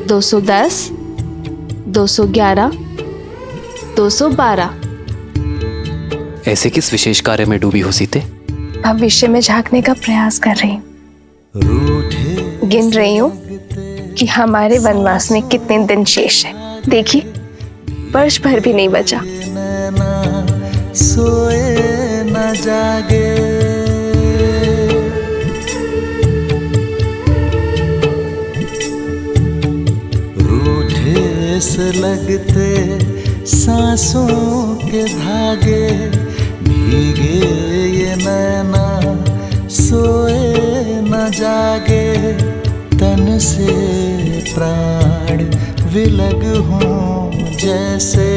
210, 211, 212। ऐसे किस विशेष कार्य में डूबी हो सीते? भविष्य में झांकने का प्रयास कर रही हूँ। गिन रही हूँ कि हमारे वनवास में कितने दिन शेष है। देखिए, वर्ष भर भी नहीं बचा। सोए न जागे, रूठे से लगते सांसों के धागे, भीगे ये नैना सोए न जागे, तन से प्राण विलग हों जैसे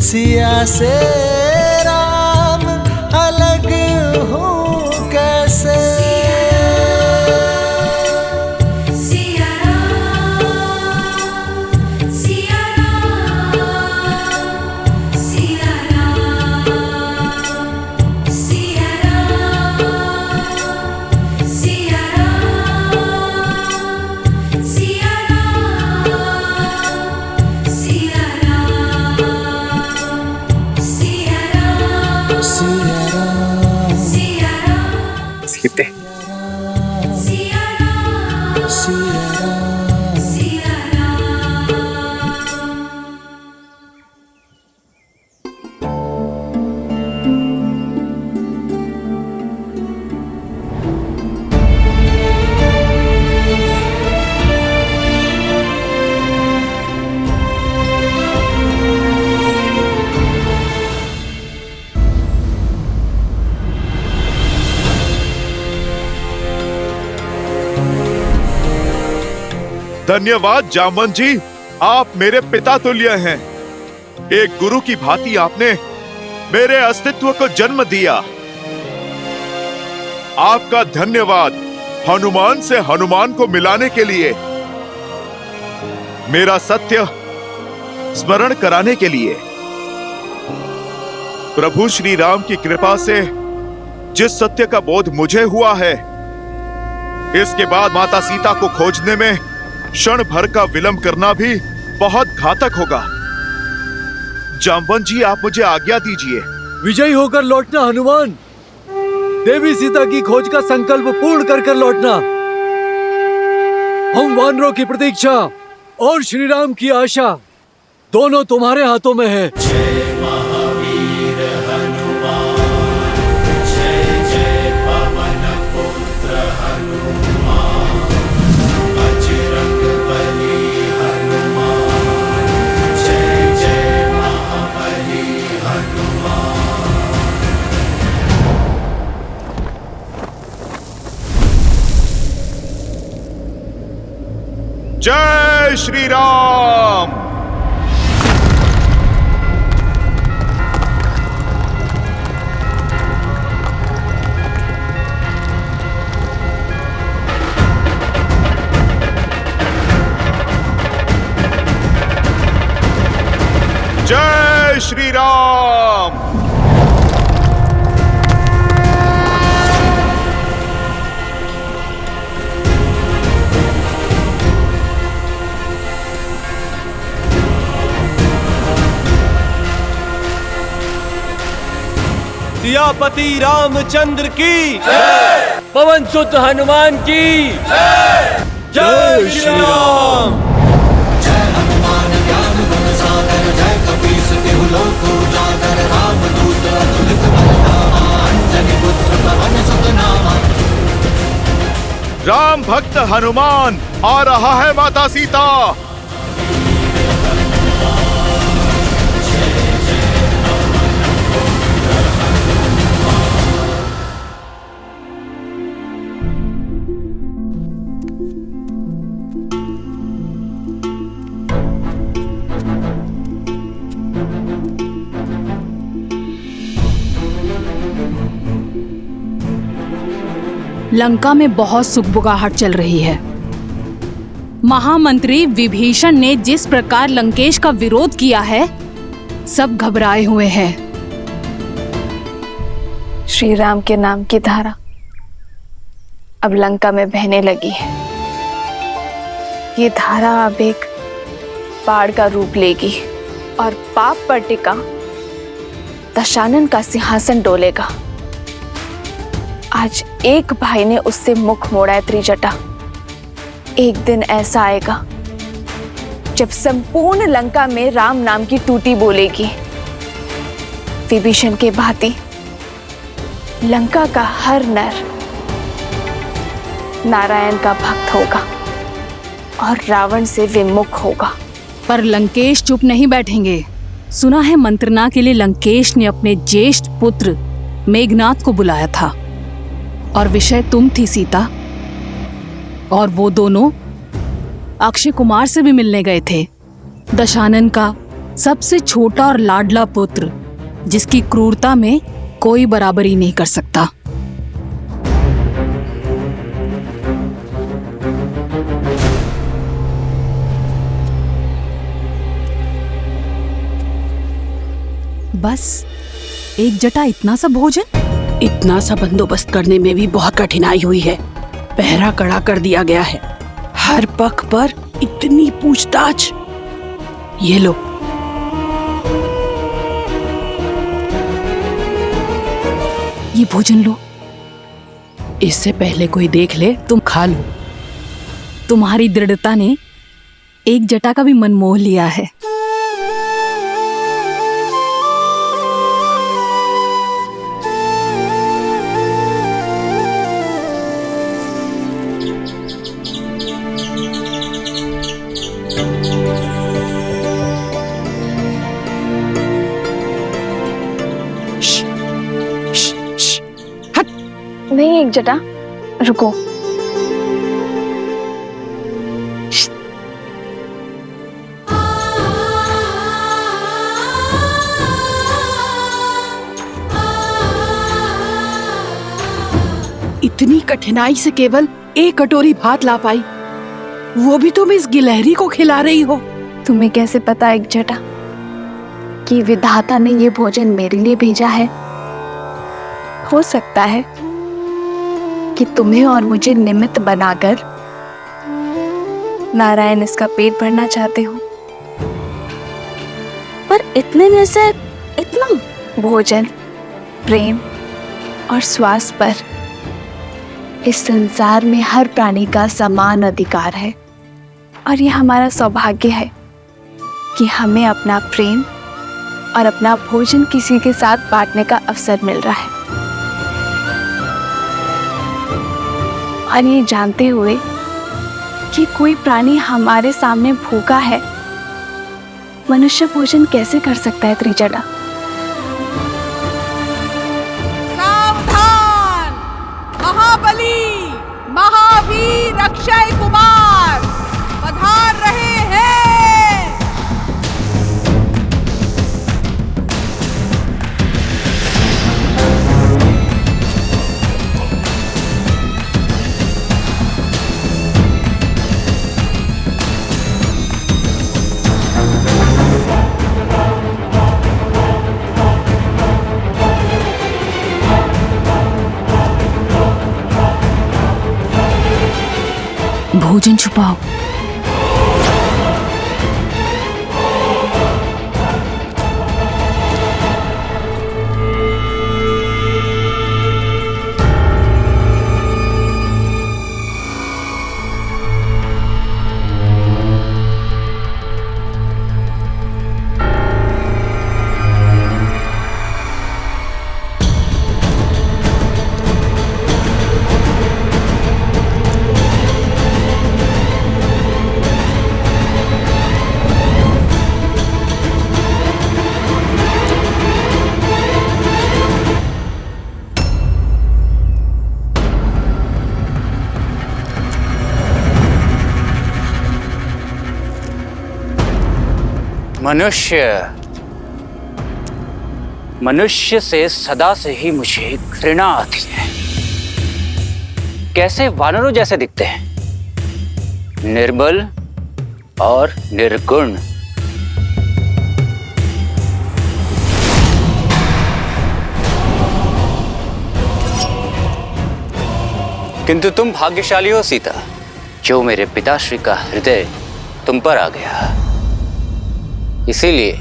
सिया से राम अलग हों कैसे। सीते, धन्यवाद जामवंत जी, आप मेरे पिता तुल्य हैं। एक गुरु की भांति आपने मेरे अस्तित्व को जन्म दिया। आपका धन्यवाद हनुमान से हनुमान को मिलाने के लिए, मेरा सत्य स्मरण कराने के लिए। प्रभु श्री राम की कृपा से जिस सत्य का बोध मुझे हुआ है, इसके बाद माता सीता को खोजने में क्षण भर का विलंब करना भी बहुत घातक होगा। जामवंत जी, आप मुझे आज्ञा दीजिए। विजयी होकर लौटना हनुमान, देवी सीता की खोज का संकल्प पूर्ण कर कर लौटना। हम वानरों की प्रतीक्षा और श्री राम की आशा दोनों तुम्हारे हाथों में है। जय महावीर हनुमान, जय जय पवन पुत्र हनुमान, बजरंग बली हनुमान, जय जय महाबली हनुमान। जय श्री राम। जय श्री राम। सियापति रामचंद्र की जय, पवन सुत हनुमान की जय। जय श्री राम। जय हनुमान ज्ञान गुण सागर, जय कपीस तिहु लोक उजागर, रामदूत अतुलित बल धामा, अंजनी पुत्र पवन सुत नामा। राम भक्त हनुमान आ रहा है माता सीता। लंका में बहुत सुगबुगाहट चल रही है। महामंत्री विभीषण ने जिस प्रकार लंकेश का विरोध किया है, सब घबराए हुए हैं। श्री राम के नाम की धारा अब लंका में बहने लगी है। ये धारा अब एक बाढ़ का रूप लेगी और पाप पर टिका दशानन का सिंहासन डोलेगा। आज एक भाई ने उससे मुख मोड़ा है त्रिजटा। एक दिन ऐसा आएगा जब संपूर्ण लंका में राम नाम की टूटी बोलेगी। विभीषण के भांति लंका का हर नर नारायण का भक्त होगा और रावण से विमुख होगा। पर लंकेश चुप नहीं बैठेंगे। सुना है मंत्रणा के लिए लंकेश ने अपने ज्येष्ठ पुत्र मेघनाथ को बुलाया था और विषय तुम थी सीता। और वो दोनों अक्षय कुमार से भी मिलने गए थे, दशानन का सबसे छोटा और लाडला पुत्र, जिसकी क्रूरता में कोई बराबरी नहीं कर सकता। बस एक जटा इतना सा भोजन? इतना सा बंदोबस्त करने में भी बहुत कठिनाई हुई है। पहरा कड़ा कर दिया गया है, हर पख पर इतनी पूछताछ। ये लो। ये भोजन लो। इससे पहले कोई देख ले तुम खा लो। तुम्हारी दृढ़ता ने एक जटा का भी मन मोह लिया है। नहीं एक जटा, रुको। इतनी कठिनाई से केवल एक कटोरी भात ला पाई, वो भी तुम इस गिलहरी को खिला रही हो। तुम्हें कैसे पता एक जटा कि विधाता ने ये भोजन मेरे लिए भेजा है? हो सकता है कि तुम्हें और मुझे निमित्त बनाकर नारायण इसका पेट भरना चाहते हो। पर इतने में से इतना भोजन, प्रेम और श्वास पर इस संसार में हर प्राणी का समान अधिकार है। और ये हमारा सौभाग्य है कि हमें अपना प्रेम और अपना भोजन किसी के साथ बांटने का अवसर मिल रहा है। और ये जानते हुए कि कोई प्राणी हमारे सामने भूखा है, मनुष्य भोजन कैसे कर सकता है त्रिजटा? सावधान! महाबली महावीर अक्षय कुमार पधार रहे हैं। भोजन छुपाओ। मनुष्य से सदा से ही मुझे घृणा आती है। कैसे वानरों जैसे दिखते हैं, निर्बल और निर्गुण। किंतु तुम भाग्यशाली हो सीता, जो मेरे पिताश्री का हृदय तुम पर आ गया। इसीलिए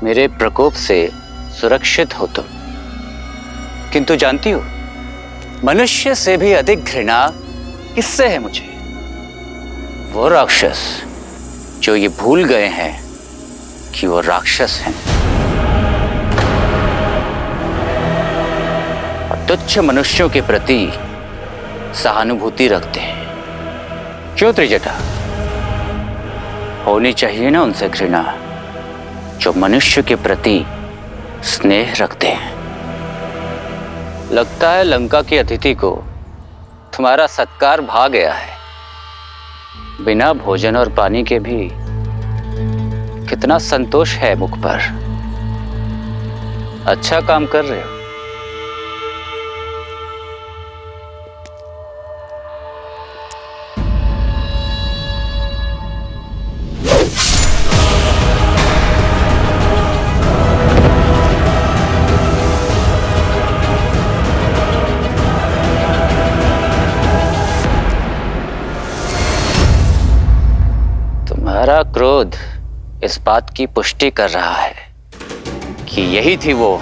मेरे प्रकोप से सुरक्षित हो तुम। किंतु जानती हो, मनुष्य से भी अधिक घृणा किससे है मुझे? वो राक्षस जो ये भूल गए हैं कि वो राक्षस हैं और तुच्छ मनुष्यों के प्रति सहानुभूति रखते हैं। क्यों त्रिजटा? होनी चाहिए ना उनसे घृणा जो मनुष्य के प्रति स्नेह रखते हैं। लगता है लंका की अतिथि को तुम्हारा सत्कार भा गया है। बिना भोजन और पानी के भी कितना संतोष है मुख पर। अच्छा काम कर रहे हो। तुम्हारा क्रोध इस बात की पुष्टि कर रहा है कि यही थी वो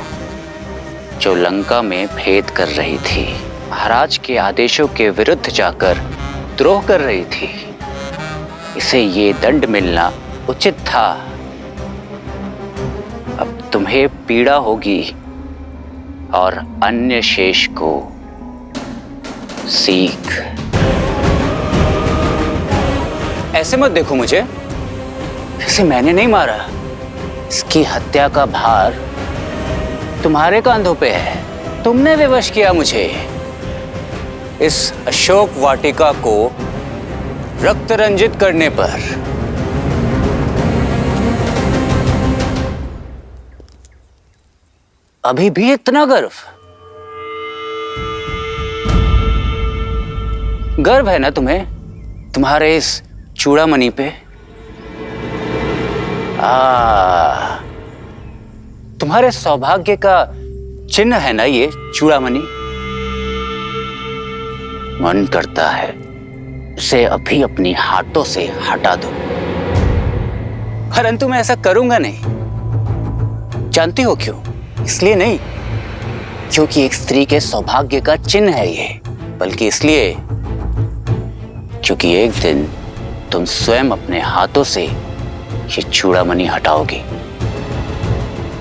जो लंका में भेद कर रही थी, महाराज के आदेशों के विरुद्ध जाकर द्रोह कर रही थी। इसे ये दंड मिलना उचित था। अब तुम्हें पीड़ा होगी और अन्य शेष को सीख। ऐसे मत देखो मुझे, इसे मैंने नहीं मारा। इसकी हत्या का भार तुम्हारे कांधों पे है। तुमने विवश किया मुझे। इस अशोक वाटिका को रक्त रंजित करने पर अभी भी इतना गर्व है ना तुम्हें तुम्हारे इस चूड़ामणि पे? तुम्हारे सौभाग्य का चिन्ह है ना ये चूड़ामणि। मन करता है इसे अभी अपनी हाथों से हटा दो, परंतु मैं ऐसा करूंगा नहीं। जानती हो क्यों? इसलिए नहीं क्योंकि एक स्त्री के सौभाग्य का चिन्ह है ये, बल्कि इसलिए क्योंकि एक दिन तुम स्वयं अपने हाथों से ये चूड़ामणि हटाओगी।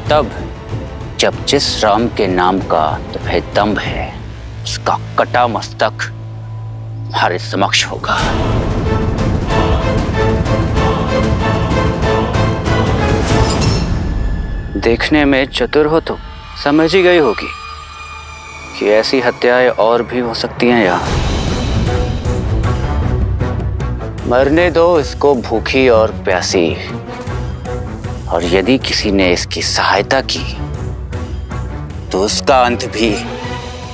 तब जब जिस राम के नाम का तुम्हें दम्भ है, उसका कटा मस्तक हमारे समक्ष होगा। देखने में चतुर हो तो समझ ही गई होगी कि ऐसी हत्याएं और भी हो सकती हैं यहाँ। मरने दो इसको भूखी और प्यासी, और यदि किसी ने इसकी सहायता की तो उसका अंत भी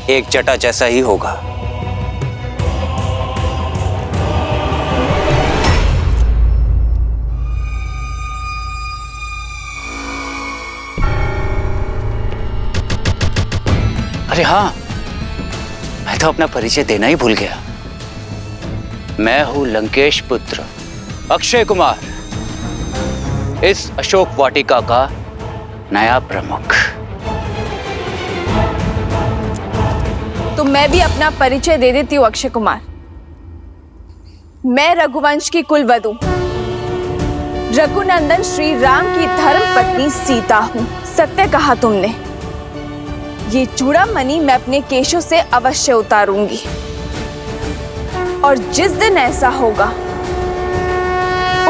एक जटा जैसा ही होगा। अरे हाँ, मैं तो अपना परिचय देना ही भूल गया। मैं हूं लंकेश पुत्र अक्षय कुमार, इस अशोक वाटिका का नया प्रमुख। तो मैं भी अपना परिचय दे देती हूँ अक्षय कुमार। मैं रघुवंश की कुलवधू रघुनंदन श्री राम की धर्म पत्नी सीता हूँ। सत्य कहा तुमने। ये चूड़ामणि मैं अपने केशों से अवश्य उतारूंगी, और जिस दिन ऐसा होगा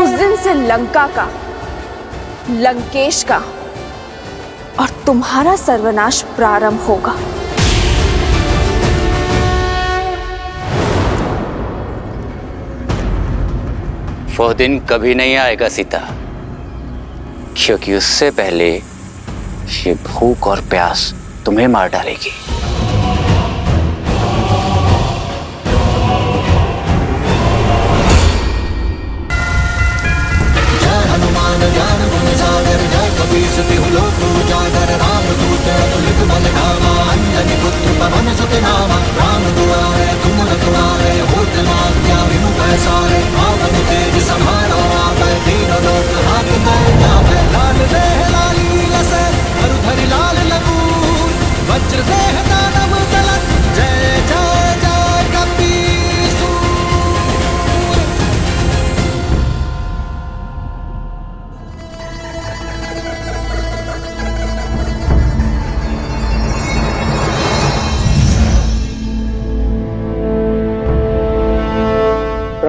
उस दिन से लंका का, लंकेश का और तुम्हारा सर्वनाश प्रारंभ होगा। वो दिन कभी नहीं आएगा सीता, क्योंकि उससे पहले ये भूख और प्यास तुम्हें मार डालेगी। जय हनुमान ज्ञान गुण सागर, जय कपीस तिहु लोक उजागर। रामदूत अतुलित बल धामा, अंजनी पुत्र पवन सुत नामा। राम दुआरे तुम रखवारे, होत न आज्ञा बिनु पैसारे। आपन तेज समारो आपै, तीनों लोक हाथ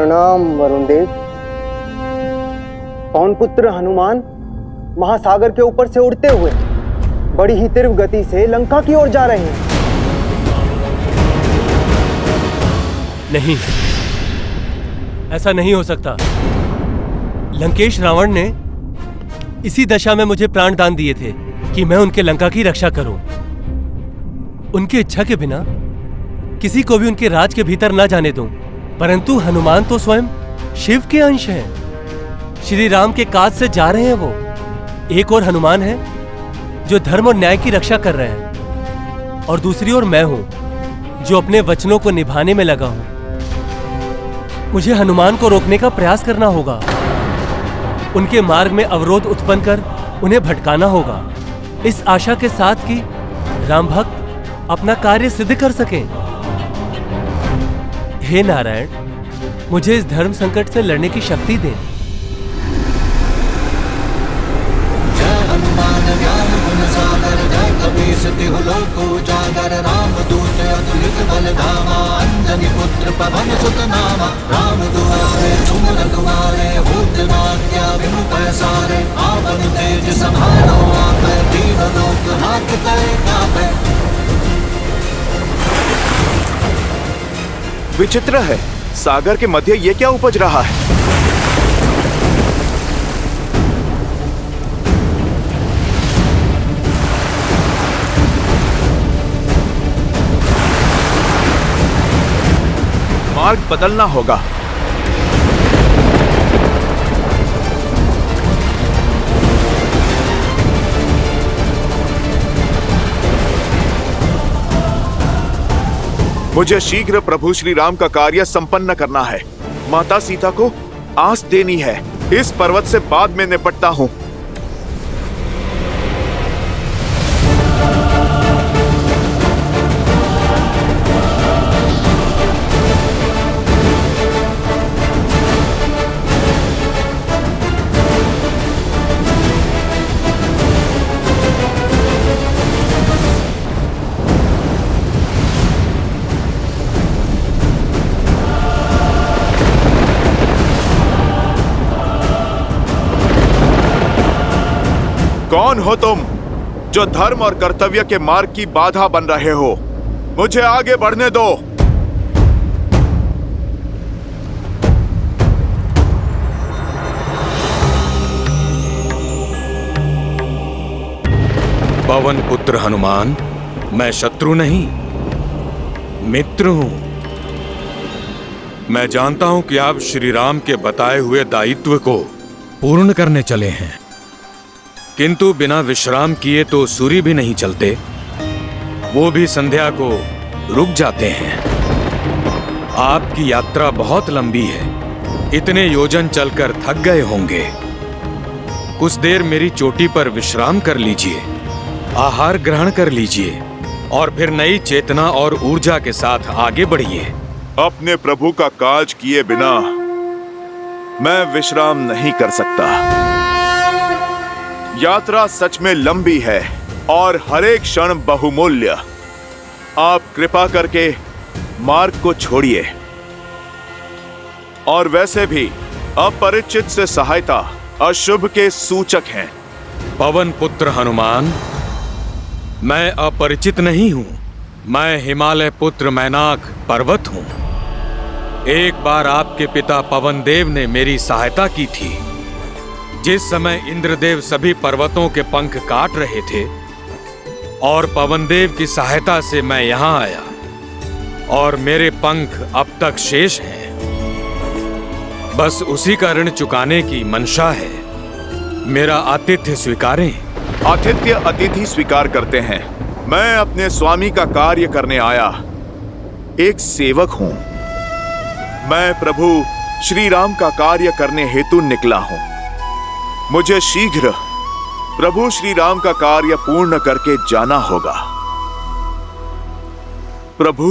प्रणाम वरुण देव। पवन पुत्र हनुमान महासागर के ऊपर से उड़ते हुए बड़ी ही तीव्र गति से लंका की ओर जा रहे हैं। नहीं, ऐसा नहीं हो सकता। लंकेश रावण ने इसी दशा में मुझे प्राण दान दिए थे कि मैं उनके लंका की रक्षा करूं। उनकी इच्छा के बिना किसी को भी उनके राज के भीतर न जाने दूं। परंतु हनुमान तो स्वयं शिव के अंश हैं। श्री राम के काज से जा रहे हैं वो। एक और हनुमान है जो धर्म और न्याय की रक्षा कर रहे हैं, और दूसरी ओर मैं हूं जो अपने वचनों को निभाने में लगा हूं। मुझे हनुमान को रोकने का प्रयास करना होगा। उनके मार्ग में अवरोध उत्पन्न कर उन्हें भटकाना होगा, इस आशा के साथ कि राम भक्त अपना कार्य सिद्ध कर सकें। हे नारायण, मुझे इस धर्म संकट से लड़ने की शक्ति दें। जय हनुमान ज्ञान गुण सागर, जय कपीस तिहु लोक उजागर। रामदूत अतुलित बल धामा, अंजनी पुत्र पवन सुत नामा। राम दुआरे तुम रखवारे, होत न आज्ञा बिनु पैसारे। आपन तेज समारो आपै, तीन लोक हाथ कापै। विचित्र है, सागर के मध्य ये क्या उपज रहा है? मार्ग बदलना होगा। मुझे शीघ्र प्रभु श्री राम का कार्य संपन्न करना है। माता सीता को आस देनी है। इस पर्वत से बाद में निपटता हूं। कौन हो तुम जो धर्म और कर्तव्य के मार्ग की बाधा बन रहे हो? मुझे आगे बढ़ने दो। पवन पुत्र हनुमान, मैं शत्रु नहीं, मित्र हूं। मैं जानता हूं कि आप श्री राम के बताए हुए दायित्व को पूर्ण करने चले हैं, किंतु बिना विश्राम किए तो सूर्य भी नहीं चलते। वो भी संध्या को रुक जाते हैं। आपकी यात्रा बहुत लंबी है। इतने योजन चलकर थक गए होंगे। कुछ देर मेरी चोटी पर विश्राम कर लीजिए, आहार ग्रहण कर लीजिए और फिर नई चेतना और ऊर्जा के साथ आगे बढ़िए। अपने प्रभु का काज किए बिना मैं विश्राम नहीं कर सकता। यात्रा सच में लंबी है और हर एक क्षण बहुमूल्य। आप कृपा करके मार्ग को छोड़िए। और वैसे भी अपरिचित से सहायता अशुभ के सूचक हैं। पवन पुत्र हनुमान, मैं अपरिचित नहीं हूं। मैं हिमालय पुत्र मैनाक पर्वत हूं। एक बार आपके पिता पवन देव ने मेरी सहायता की थी। जिस समय इंद्रदेव सभी पर्वतों के पंख काट रहे थे और पवनदेव की सहायता से मैं यहां आया, और मेरे पंख अब तक शेष हैं। बस उसी का ऋण चुकाने की मंशा है। मेरा आतिथ्य स्वीकारें। आतिथ्य अतिथि स्वीकार करते हैं। मैं अपने स्वामी का कार्य करने आया एक सेवक हूं। मैं प्रभु श्री राम का कार्य करने हेतु निकला हूं। मुझे शीघ्र प्रभु श्री राम का कार्य पूर्ण करके जाना होगा। प्रभु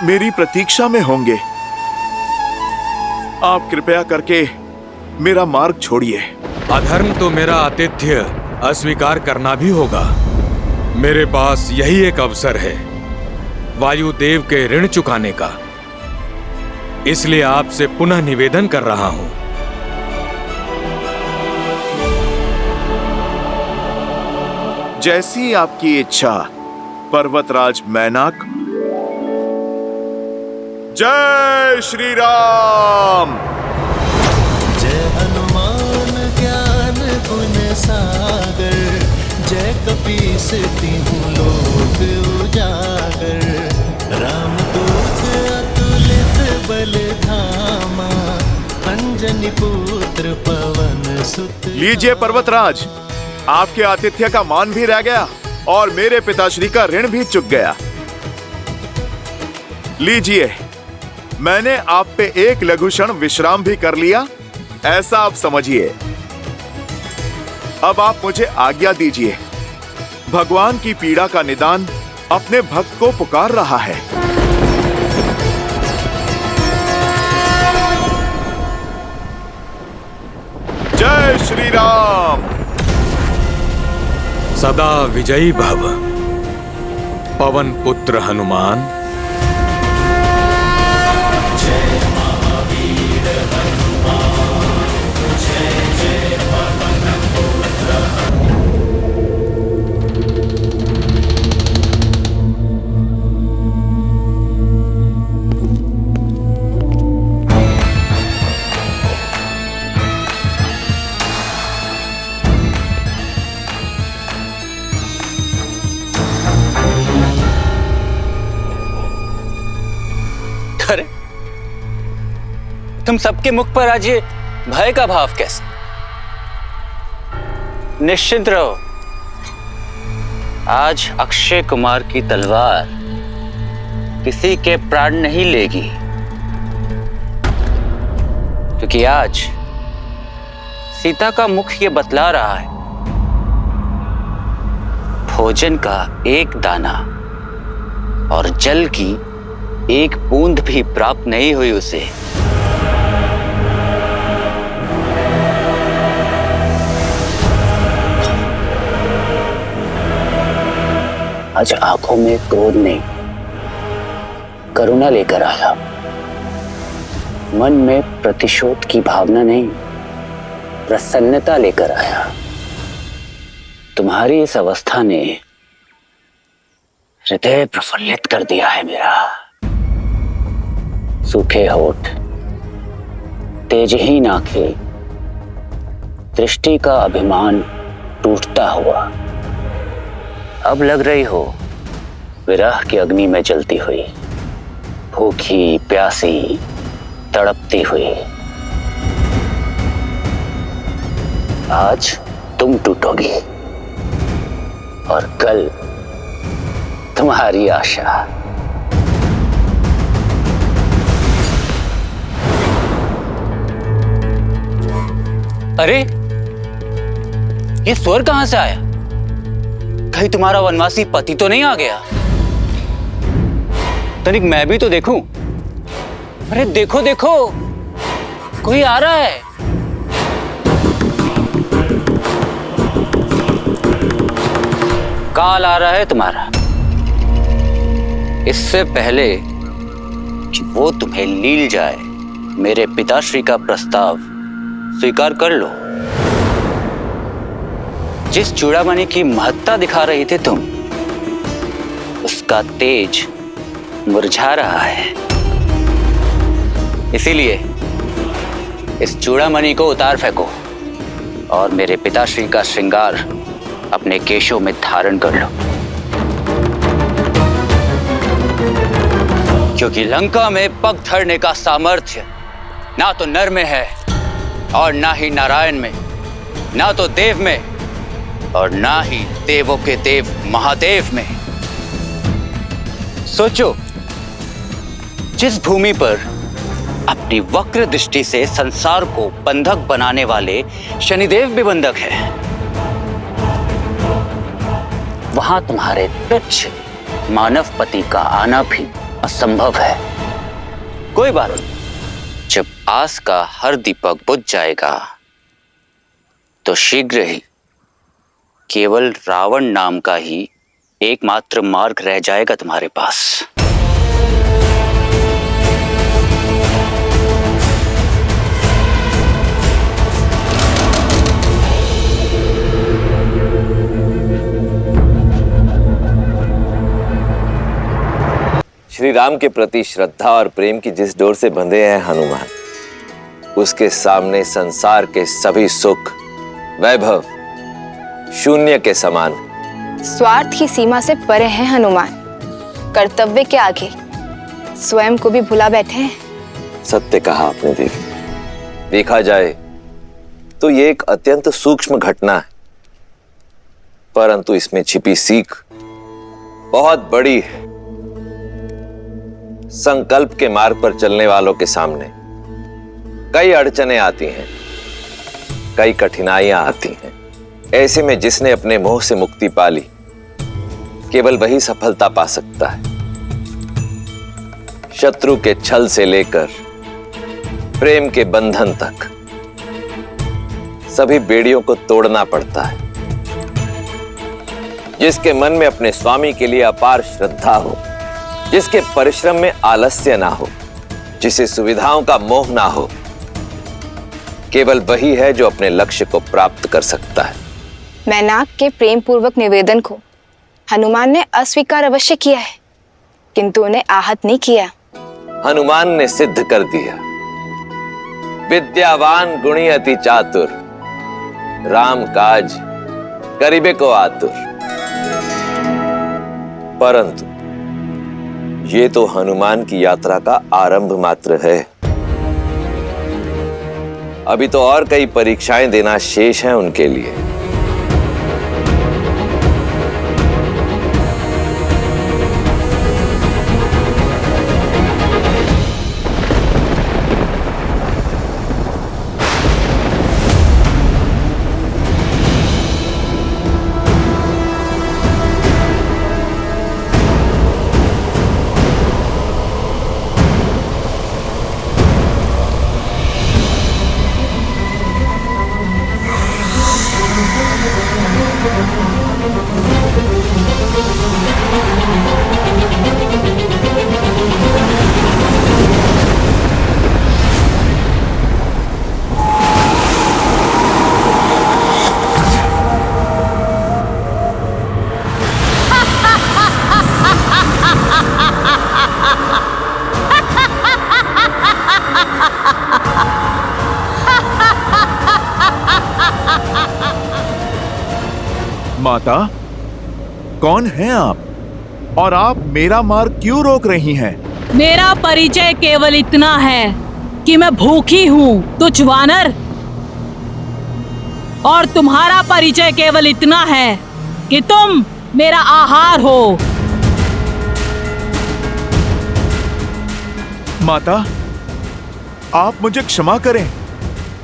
मेरी प्रतीक्षा में होंगे। आप कृपया करके मेरा मार्ग छोड़िए। अधर्म तो मेरा आतिथ्य अस्वीकार करना भी होगा। मेरे पास यही एक अवसर है वायुदेव के ऋण चुकाने का। इसलिए आपसे पुनः निवेदन कर रहा हूं। जैसी आपकी इच्छा पर्वतराज मैनाक। जय श्री राम। जय हनुमान ज्ञान गुण सागर, जय कपीस तिहु लोक उजागर। रामदूत अतुलित बल धामा, अंजनी पुत्र पवन सुत। लीजिए पर्वतराज, आपके आतिथ्य का मान भी रह गया और मेरे पिताश्री का ऋण भी चुक गया। लीजिए, मैंने आप पे एक लघु क्षण विश्राम भी कर लिया, ऐसा आप समझिए। अब आप मुझे आज्ञा दीजिए। भगवान की पीड़ा का निदान अपने भक्त को पुकार रहा है। जय श्री राम। सदा विजयी भव पवन पुत्र हनुमान। अरे, तुम सबके मुख पर आज ये भय का भाव कैसे? निश्चिंत रहो, आज अक्षय कुमार की तलवार किसी के प्राण नहीं लेगी, क्योंकि आज सीता का मुख ये बतला रहा है, भोजन का एक दाना और जल की एक बूंद भी प्राप्त नहीं हुई उसे। आज आंखों में क्रोध नहीं, करुणा लेकर आया। मन में प्रतिशोध की भावना नहीं, प्रसन्नता लेकर आया। तुम्हारी इस अवस्था ने हृदय प्रफुल्लित कर दिया है मेरा। सूखे होठ, तेजहीन आंखें, दृष्टि का अभिमान टूटता हुआ, अब लग रही हो विरह की अग्नि में जलती हुई, भूखी प्यासी तड़पती हुई। आज तुम टूटोगी और कल तुम्हारी आशा। अरे, ये स्वर कहां से आया? कहीं तुम्हारा वनवासी पति तो नहीं आ गया? तनिक मैं भी तो देखूं। अरे देखो देखो, कोई आ रहा है। काल आ रहा है तुम्हारा। इससे पहले कि वो तुम्हें लील जाए, मेरे पिताश्री का प्रस्ताव स्वीकार कर लो। जिस चूड़ामणि की महत्ता दिखा रही थी तुम, उसका तेज मुरझा रहा है। इसीलिए इस चूड़ामणि को उतार फेंको और मेरे पिताश्री का श्रृंगार अपने केशों में धारण कर लो, क्योंकि लंका में पग धरने का सामर्थ्य ना तो नर में है और ना ही नारायण में, ना तो देव में और ना ही देवों के देव महादेव में। सोचो, जिस भूमि पर अपनी वक्र दृष्टि से संसार को बंधक बनाने वाले शनिदेव भी बंधक है, वहां तुम्हारे तुच्छ मानव पति का आना भी असंभव है। कोई बात नहीं, जब आस का हर दीपक बुझ जाएगा तो शीघ्र ही केवल रावण नाम का ही एकमात्र मार्ग रह जाएगा तुम्हारे पास। श्री राम के प्रति श्रद्धा और प्रेम की जिस डोर से बंधे हैं हनुमान, उसके सामने संसार के सभी सुख वैभव शून्य के समान। स्वार्थ की सीमा से परे हैं हनुमान, कर्तव्य के आगे स्वयं को भी भुला बैठे हैं। सत्य कहा आपने देवी। देखा जाए तो ये एक अत्यंत सूक्ष्म घटना है, परंतु इसमें छिपी सीख बहुत बड़ी है। संकल्प के मार्ग पर चलने वालों के सामने कई अड़चनें आती हैं, कई कठिनाइयां आती हैं। ऐसे में जिसने अपने मोह से मुक्ति पा ली, केवल वही सफलता पा सकता है। शत्रु के छल से लेकर प्रेम के बंधन तक सभी बेड़ियों को तोड़ना पड़ता है। जिसके मन में अपने स्वामी के लिए अपार श्रद्धा हो, जिसके परिश्रम में आलस्य ना हो, जिसे सुविधाओं का मोह ना हो, केवल वही है जो अपने लक्ष्य को प्राप्त कर सकता है। मैनाक के प्रेम पूर्वक निवेदन को हनुमान ने अस्वीकार अवश्य किया है, किंतु उन्हें आहत नहीं किया। हनुमान ने सिद्ध कर दिया, विद्यावान गुणी अति चातुर, राम काज करिबे को आतुर। परंतु ये तो हनुमान की यात्रा का आरंभ मात्र है। अभी तो और कई परीक्षाएं देना शेष है उनके लिए। माता, कौन हैं आप और आप मेरा मार्ग क्यों रोक रही हैं? मेरा परिचय केवल इतना है कि मैं भूखी हूँ तुच्छ वानर, और तुम्हारा परिचय केवल इतना है कि तुम मेरा आहार हो। माता, आप मुझे क्षमा करें,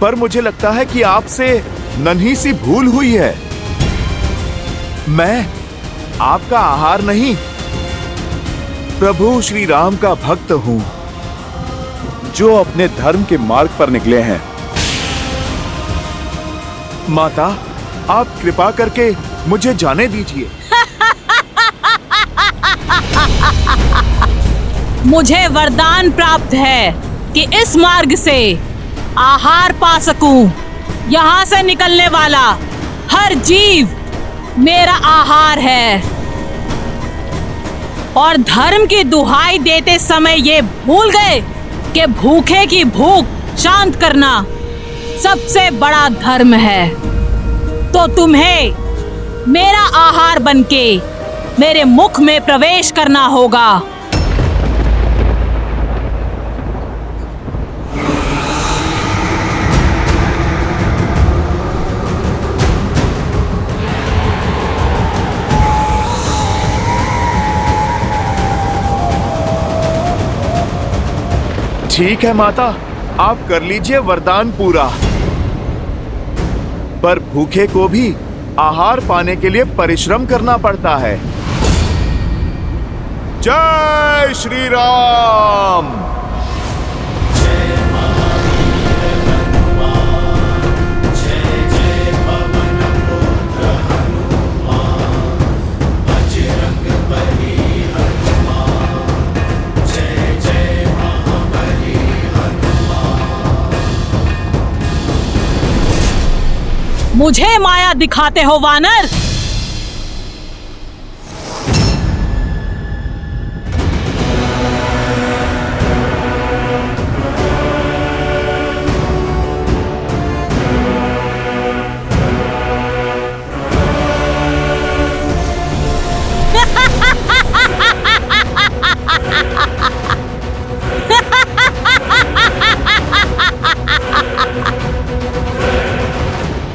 पर मुझे लगता है कि आपसे नन्ही सी भूल हुई है। मैं आपका आहार नहीं, प्रभु श्री राम का भक्त हूं, जो अपने धर्म के मार्ग पर निकले हैं। माता, आप कृपा करके मुझे जाने दीजिए। मुझे वरदान प्राप्त है कि इस मार्ग से आहार पा सकूं। यहाँ से निकलने वाला हर जीव मेरा आहार है, और धर्म की दुहाई देते समय ये भूल गए कि भूखे की भूख शांत करना सबसे बड़ा धर्म है। तो तुम्हें मेरा आहार बनके मेरे मुख में प्रवेश करना होगा। ठीक है माता, आप कर लीजिए वरदान पूरा, पर भूखे को भी आहार पाने के लिए परिश्रम करना पड़ता है। जय श्री राम। मुझे माया दिखाते हो वानर?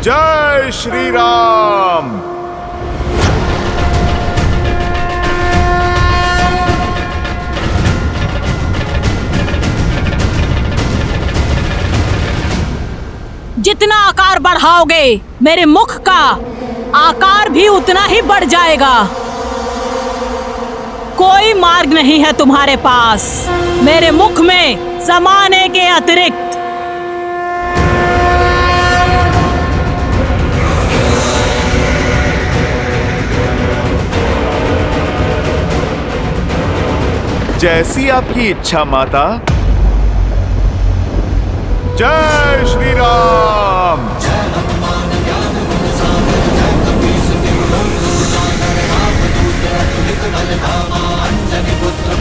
जय श्री राम। जितना आकार बढ़ाओगे मेरे मुख का आकार भी उतना ही बढ़ जाएगा। कोई मार्ग नहीं है तुम्हारे पास मेरे मुख में समाने के अतिरिक्त। जैसी आपकी इच्छा माता। जय श्री राम।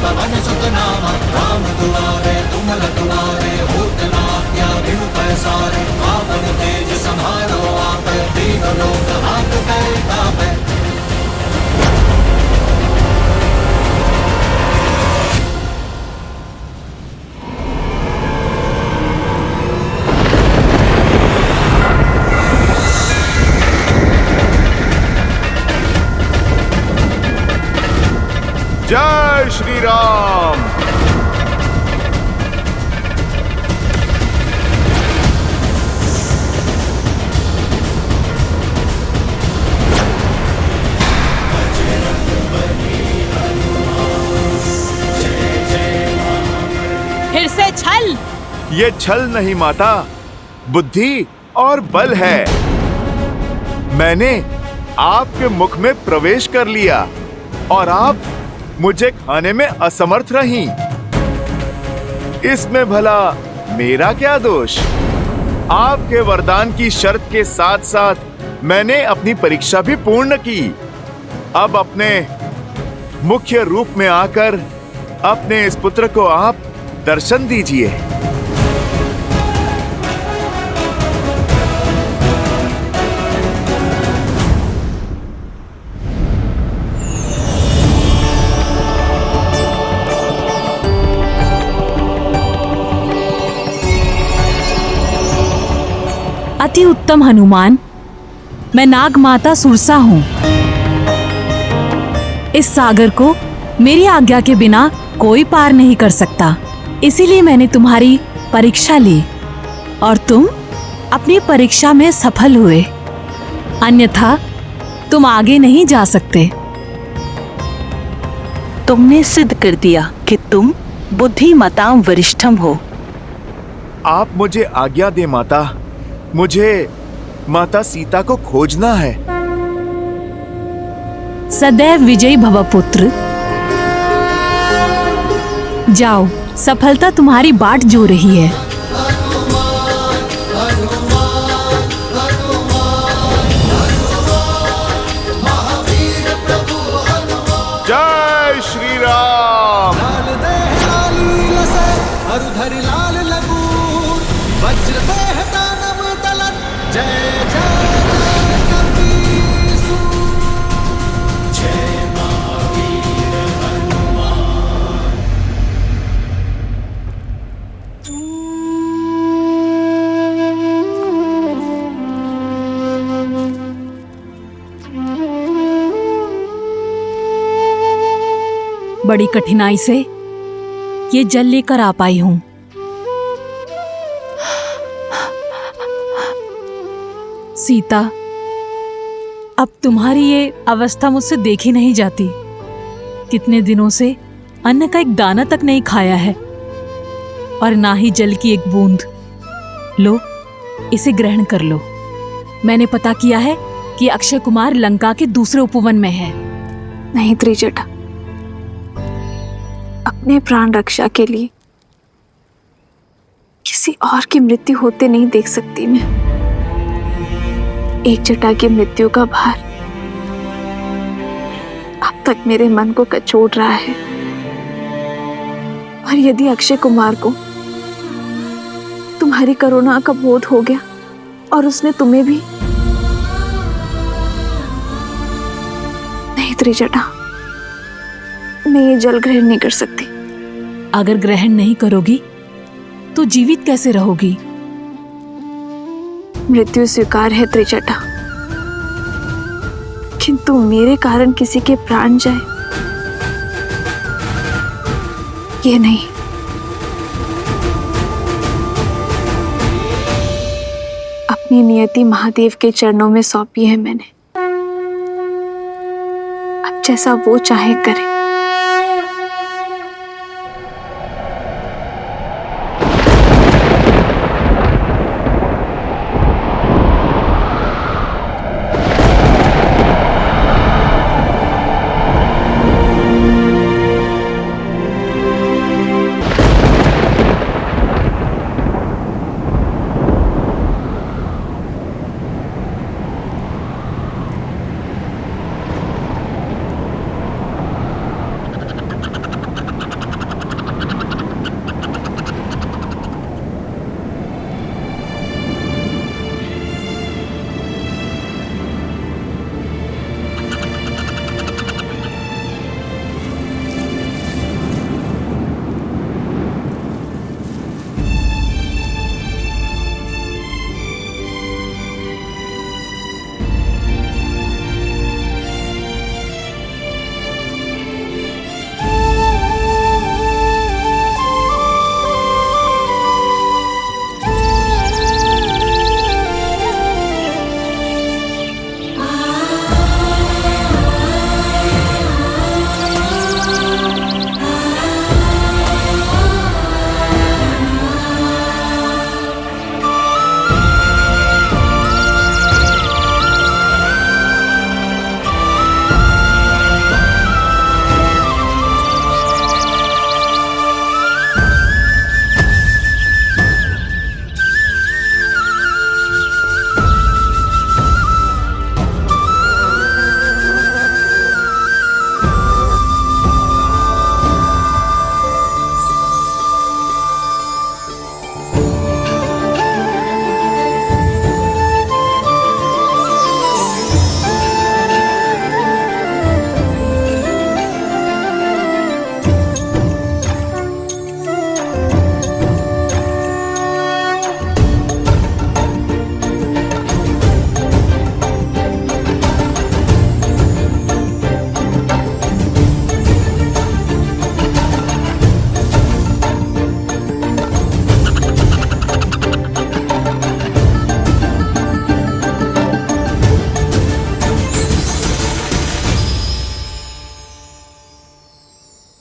पवन सुत नामा राम दुआरे तुमल दुआरे होत न आज्ञा बिनु पैसारे पावन तेज समारो आप दीन लोक हाथ करे तापे। जय श्री राम। फिर से छल। ये छल नहीं माता, बुद्धि और बल है। मैंने आपके मुख में प्रवेश कर लिया और आप मुझे खाने में असमर्थ रहीं। इसमें भला मेरा क्या दोष? आपके वरदान की शर्त के साथ साथ मैंने अपनी परीक्षा भी पूर्ण की। अब अपने मुख्य रूप में आकर अपने इस पुत्र को आप दर्शन दीजिए। अति उत्तम हनुमान, मैं नाग माता सुरसा हूँ। इस सागर को मेरी आज्ञा के बिना कोई पार नहीं कर सकता, इसीलिए मैंने तुम्हारी परीक्षा ली और तुम अपनी परीक्षा में सफल हुए, अन्यथा तुम आगे नहीं जा सकते। तुमने सिद्ध कर दिया कि तुम बुद्धिमतां वरिष्ठम हो। आप मुझे आज्ञा दे माता, मुझे माता सीता को खोजना है। सदैव विजयी भव पुत्र। जाओ, सफलता तुम्हारी बाट जो रही है। जय श्री राम। लाल लगूर वज्र देह दानव दलन जय जय कपीसु जय महावीर हनुमान। बड़ी कठिनाई से ये जल लेकर आ पाई हूं। सीता, अब तुम्हारी ये अवस्था मुझसे देखी नहीं जाती। कितने दिनों से अन्न का एक दाना तक नहीं खाया है और ना ही जल की एक बूंद। लो, इसे ग्रहण कर लो। मैंने पता किया है कि अक्षय कुमार लंका के दूसरे उपवन में है। नहीं त्रिजटा, अपने प्राण रक्षा के लिए किसी और की मृत्यु होते नहीं देख सकती मैं। एक जटा की मृत्यु का भार अब तक मेरे मन को कचोट रहा है, और यदि अक्षय कुमार को तुम्हारी करुणा का बोध हो गया और उसने तुम्हें भी। नहीं त्रिजटा, मैं ये जल ग्रहण नहीं कर सकती। अगर ग्रहण नहीं करोगी तो जीवित कैसे रहोगी? मृत्यु स्वीकार है त्रिजटा, किंतु मेरे कारण किसी के प्राण जाए ये नहीं। अपनी नियति महादेव के चरणों में सौंपी है मैंने, अब जैसा वो चाहे करे।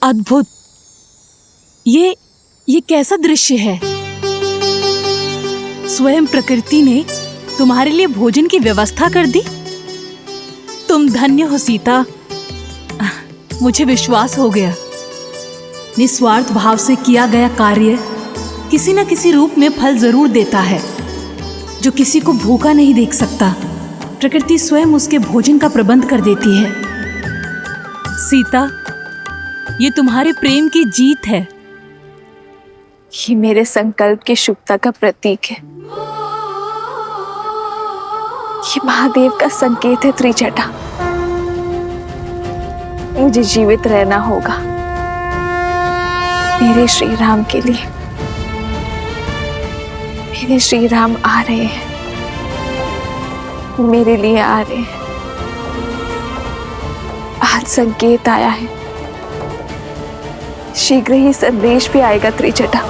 अद्भुत! ये कैसा दृश्य है? स्वयं प्रकृति ने तुम्हारे लिए भोजन की व्यवस्था कर दी। तुम धन्य हो सीता। मुझे विश्वास हो गया, निस्वार्थ भाव से किया गया कार्य किसी न किसी रूप में फल जरूर देता है। जो किसी को भूखा नहीं देख सकता, प्रकृति स्वयं उसके भोजन का प्रबंध कर देती है। सीता, ये तुम्हारे प्रेम की जीत है। ये मेरे संकल्प की शुभता का प्रतीक है। ये महादेव का संकेत है त्रिजटा। मुझे जीवित रहना होगा मेरे श्री राम के लिए। मेरे श्री राम आ रहे हैं, मेरे लिए आ रहे हैं। आज संकेत आया है, शीघ्र ही संदेश भी आएगा त्रिजटा।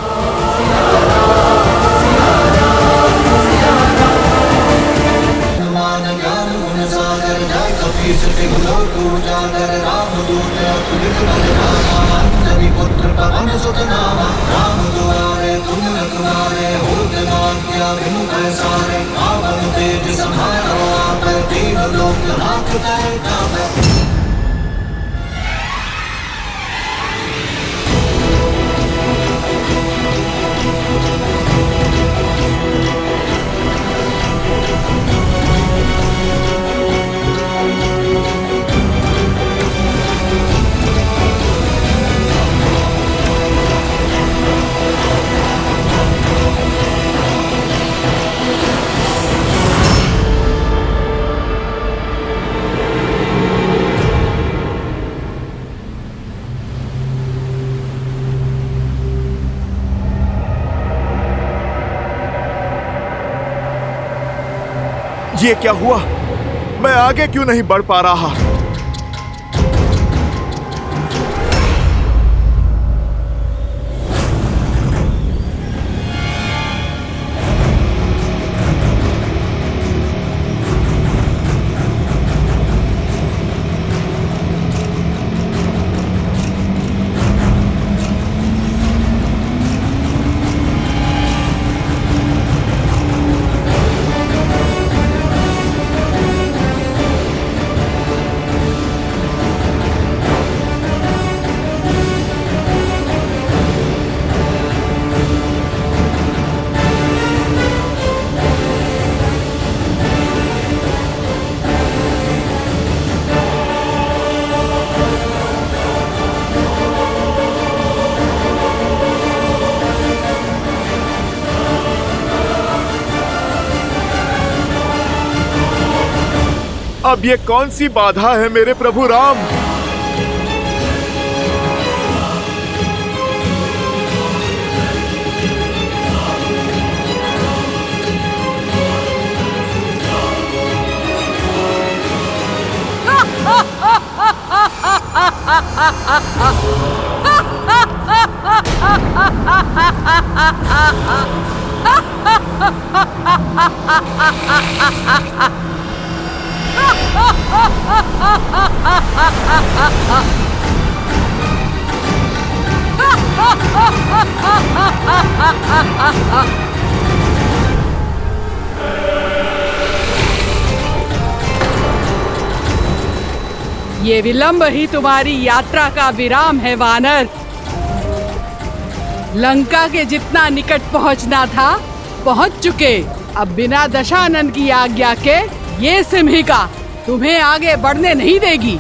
ये क्या हुआ? मैं आगे क्यों नहीं बढ़ पा रहा? अब ये कौन सी बाधा है मेरे प्रभु राम? ये विलंब ही तुम्हारी यात्रा का विराम है वानर। लंका के जितना निकट पहुंचना था पहुंच चुके। अब बिना दशानन की आज्ञा के ये सिंहिका तुम्हें आगे बढ़ने नहीं देगी।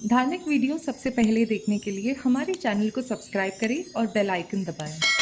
धार्मिक वीडियो सबसे पहले देखने के लिए हमारे चैनल को सब्सक्राइब करें और बेल आइकन दबाएं।